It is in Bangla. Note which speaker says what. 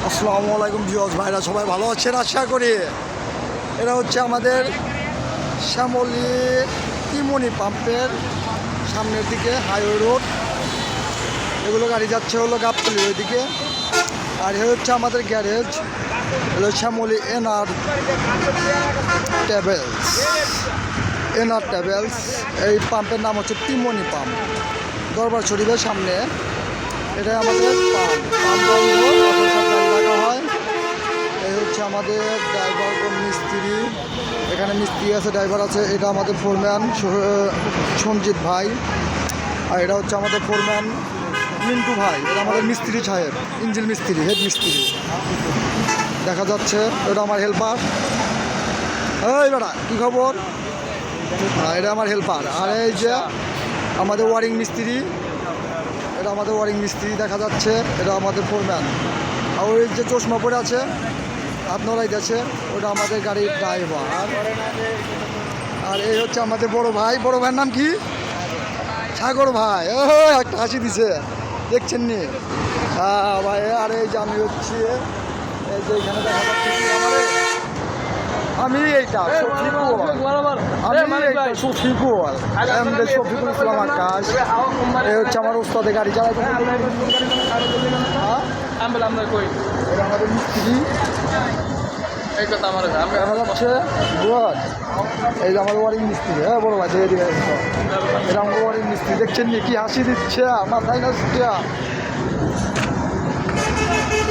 Speaker 1: আসসালামু আলাইকুম জিওস ভাইরা, সবাই ভালো আছেন আশা করি। এটা হচ্ছে আমাদের শ্যামলী তিমনি পাম্পের সামনের দিকে হাইওয়ে রোড। এগুলো গাড়ি যাচ্ছে হলো গাবতলির ওইদিকে। আর এ হচ্ছে আমাদের গ্যারেজ, হলো শ্যামলী এনআর ট্রাভেলস। এই পাম্পের নাম হচ্ছে তিমনি পাম্প, দরবার শরীফের সামনে। এটাই আমাদের পাম্প বন্ধ, রাখা হয়। এই হচ্ছে আমাদের ড্রাইভার মিস্ত্রি, এখানে মিস্ত্রি আছে, ড্রাইভার আছে। এটা আমাদের ফোরম্যান সঞ্জিত ভাই, আর এটা হচ্ছে আমাদের ফোরম্যান মিন্টু ভাই। এটা আমাদের মিস্ত্রি সাহেব, ইঞ্জিন মিস্ত্রি, হেড মিস্ত্রি দেখা যাচ্ছে। এটা আমার হেল্পার। এই বেটা কী খবর? এটা আমার হেল্পার। আর এই যে আমাদের ওয়ারিং মিস্ত্রি, এটা আমাদের ওয়ারিং মিস্ত্রি দেখা যাচ্ছে। এটা আমাদের ফোরম্যান। আর ওই যে চশমা পরে আছে, হাত নড়াই যাচ্ছে, ওটা আমাদের গাড়ির ড্রাইভার। আর এই হচ্ছে আমাদের বড় ভাই। বড় ভাইয়ের নাম কি? সাগর ভাই। ও একটা হাসি দিছে, দেখছেন নি? হ্যাঁ ভাই। আর এই যে আমি হচ্ছে, এই যে এখানে দেখা যাচ্ছে কি আমাদের, আমি এইটা শফিকুল ইসলাম আকাশ। এই হচ্ছে আমার উস্তাদের গাড়ি চালাতে। আমাদের মিস্ত্রি দেখা যাচ্ছে। এই যে আমার ওয়ারিং মিস্ত্রি। হ্যাঁ বড় ভাই, এটা আমার ওয়ারিং মিস্ত্রি। দেখছেন নি কি হাসি দিচ্ছে, মাথায় না